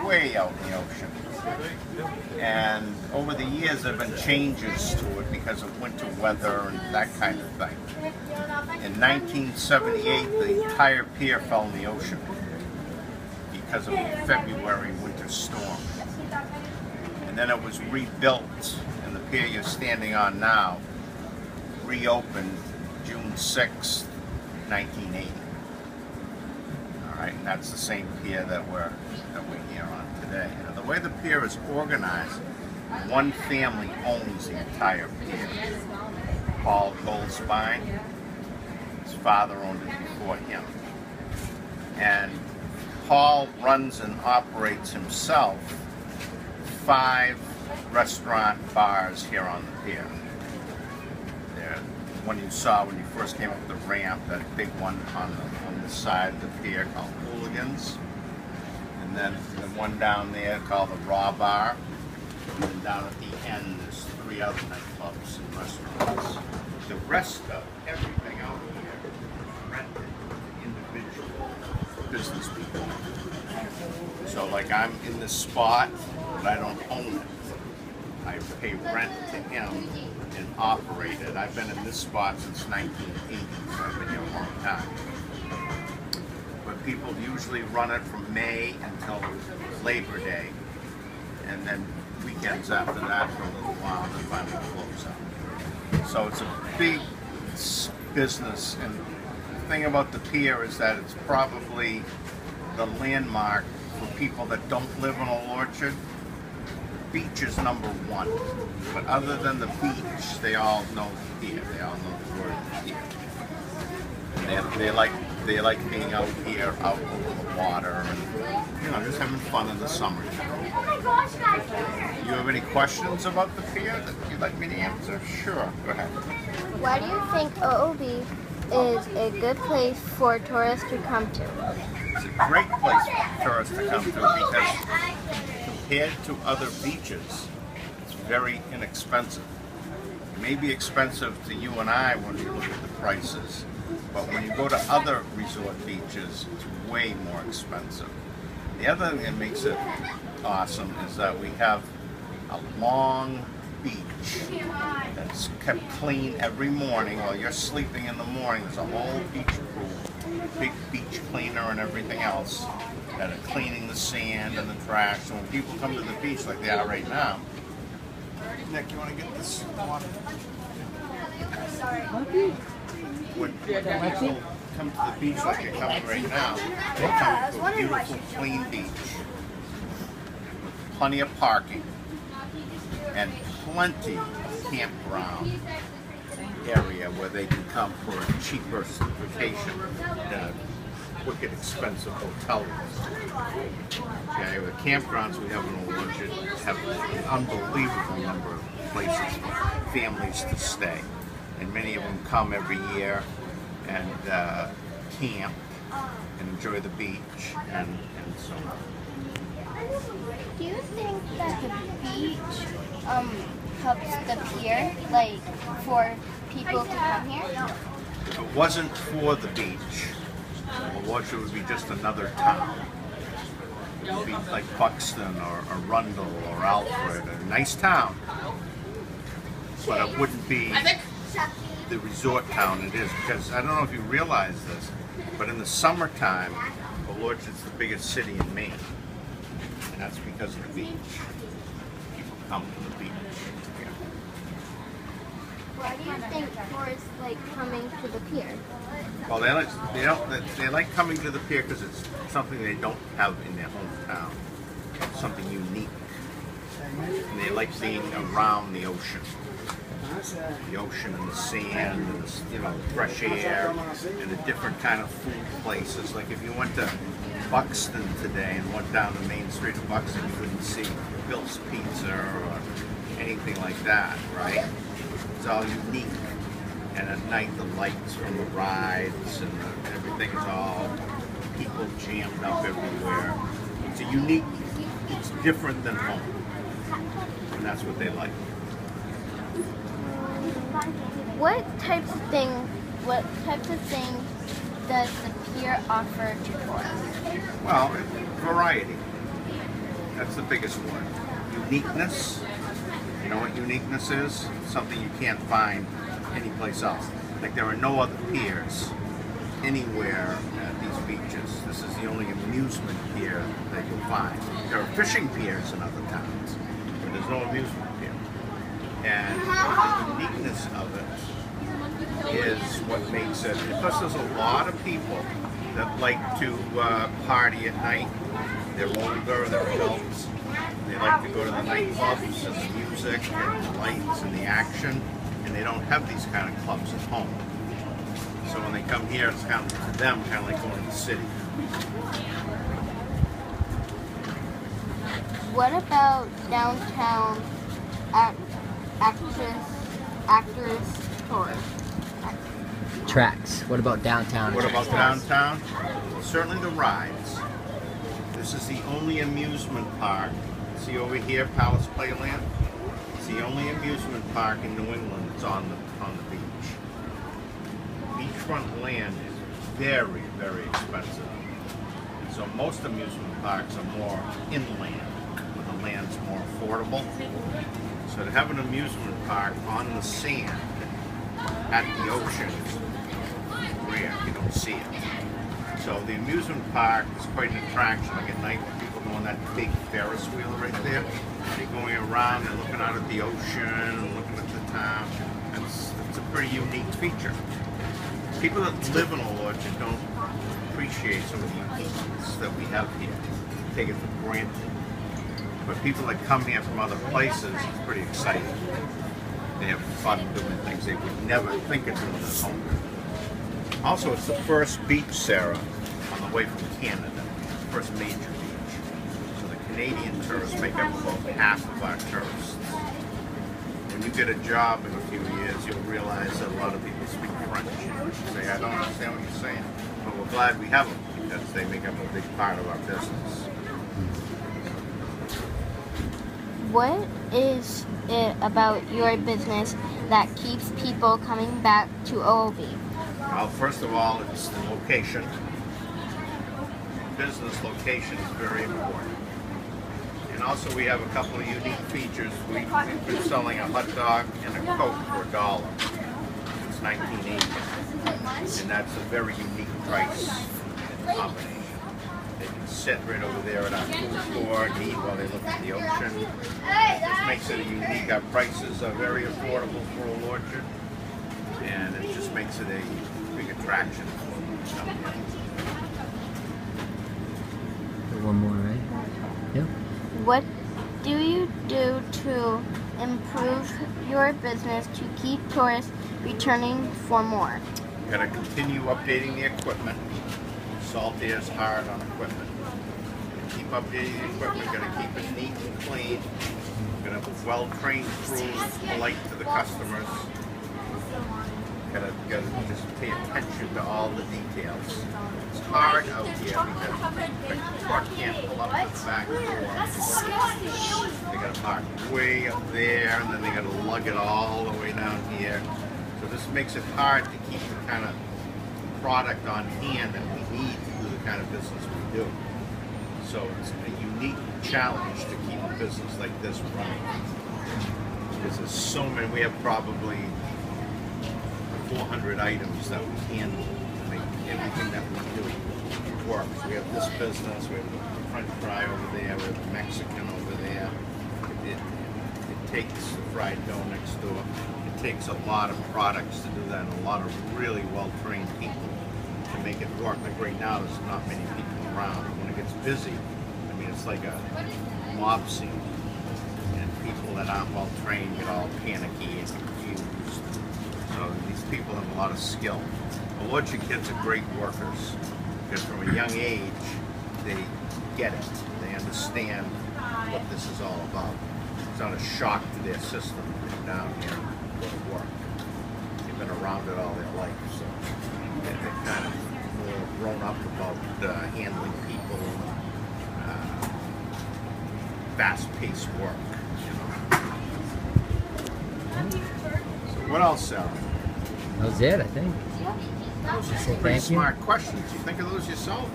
way out in the ocean. And over the years there have been changes to it because of winter weather and that kind of thing. In 1978, the entire pier fell in the ocean because of a February winter storm. And then it was rebuilt, and the pier you're standing on now reopened June 6th, 1980. All right, and that's the same pier that we're here on today. Now, the way the pier is organized, one family owns the entire pier. Paul Goldspine, his father owned it before him. And Paul runs and operates himself 5 restaurant bars here on the pier. There, one you saw when you first came up the ramp, that big one on the side of the pier called Hooligans. And then the one down there called the Raw Bar. And then down at the end there's 3 other nightclubs and restaurants. The rest of everything out here is rented to individual business people. So like I'm in this spot, but I don't own it. I pay rent to him and operate it. I've been in this spot since 1980, so I've been here a long time. But people usually run it from May until Labor Day, and then weekends after that for a little while, and then finally close out. So it's a big business, and the thing about the pier is that it's probably the landmark for people that don't live in Old Orchard. The beach is number 1, but other than the beach, they all know the pier. They all know the word pier. And they like being out here, out over the water, and just having fun in the summer. You have any questions about the pier that you'd like me to answer? Sure, go ahead. Why do you think OOB is a good place for tourists to come to? It's a great place for tourists to come to because compared to other beaches, it's very inexpensive. It may be expensive to you and I when you look at the prices, but when you go to other resort beaches, it's way more expensive. The other thing that makes it awesome is that we have a long beach that's kept clean every morning. While you're sleeping in the morning, there's a whole beach crew, big beach cleaner and everything else that are cleaning the sand and the trash. So when people come to the beach like they are right now, Nick, you want to get this water? When people come to the beach like they're coming right now, they come to a beautiful, clean beach, plenty of parking, and plenty of campground area where they can come for a cheaper vacation than a wicked expensive hotel room. Okay, the campgrounds we have in Old Orchard have an unbelievable number of places for families to stay, and many of them come every year and camp and enjoy the beach and so on. Do you think that the beach helps the pier, like for people to come here? If it wasn't for the beach, Old Orchard would be just another town. It would be like Buxton or Arundel or Alfred, a nice town, but it wouldn't be the resort town it is, because I don't know if you realize this, but in the summertime, Old Orchard's the biggest city in Maine, and that's because of the beach. People come to the beach. Yeah. Why do you think tourists like coming to the pier? Well, they like coming to the pier because it's something they don't have in their hometown. It's something unique, and they like being around the ocean. The ocean and the sand and the fresh air and the different kind of food places. Like if you went to Buxton today and went down the main street of Buxton, you wouldn't see Bill's Pizza or anything like that, right? It's all unique. And at night the lights from the rides and everything is all people jammed up everywhere. It's a unique, it's different than home. And that's what they like. What types of things does the pier offer to tourists? Well, variety. That's the biggest word. Uniqueness. You know what uniqueness is? Something you can't find anyplace else. Like there are no other piers anywhere at these beaches. This is the only amusement pier that you'll find. There are fishing piers in other towns, but there's no amusement pier. And the uniqueness of it is what makes it. Plus, there's a lot of people that like to party at night. They're older, they're adults. They like to go to the nightclubs and the music and the lights and the action, and they don't have these kind of clubs at home. So when they come here, it's kind of for them, kind of like going to the city. What about downtown actors tours? Tracks. What about downtown? What about downtown? Well, certainly the rides. This is the only amusement park. See over here, Palace Playland? It's the only amusement park in New England that's on the beach. Beachfront land is very, very expensive. So most amusement parks are more inland, where the land's more affordable. So to have an amusement park on the sand at the ocean is rare. You don't see it. So the amusement park is quite an attraction. Like at night, when people go on that big Ferris wheel right there, they're going around and looking out at the ocean and looking at the town. It's a pretty unique feature. People that live in Old Orchard don't appreciate some of the uniqueness that we have here. Take it for granted. But people that come here from other places, it's pretty exciting. They have fun doing things they would never think of doing at home. Also, it's the first beach, Sarah, on the way from Canada. First major beach. So the Canadian tourists make up about half of our tourists. When you get a job in a few years, you'll realize that a lot of people speak French. You say, I don't understand what you're saying. But we're glad we have them because they make up a big part of our business. What is it about your business that keeps people coming back to OOB? Well, first of all, it's the location. Business location is very important. And also we have a couple of unique features. We've been selling a hot dog and a Coke for $1 since 1980. And that's a very unique price combination. They can sit right over there at our food court and eat while they look at the ocean. This makes it a unique. Our prices are very affordable for Old Orchard. And it just makes it a big attraction for them. One more, right? Yep. What do you do to improve your business to keep tourists returning for more? We've got to continue updating the equipment. Saltier is hard on equipment. Keep updating the equipment. Got to keep it neat and clean. We're going to have a well-trained crew, polite to the customers. Got to just pay attention to all the details. It's hard out here because the truck can't pull up to the back door. They got to park way up there, and then they got to lug it all the way down here. So this makes it hard to keep the kind of product on hand that we need to do the kind of business we do. So it's a unique challenge to keep a business like this running. Because there's so many. We have probably 400 items that we handle to make everything that we do work. We have this business, we have the French fry over there, we have the Mexican over there. It takes the fried dough next door. It takes a lot of products to do that and a lot of really well-trained people to make it work. Like right now, there's not many people around. When it gets busy, I mean, it's like a mob scene. And people that aren't well-trained get all panicky and confused. So these people have a lot of skill. The Orchard kids are great workers because from a young age, they get it. They understand what this is all about. It's not a shock to their system to come down here and go to work. They've been around it all their life, so they're kind of more grown up about handling people, fast-paced work. So what else, Sarah? That was it, I think. Those are some pretty smart questions. You think of those yourself?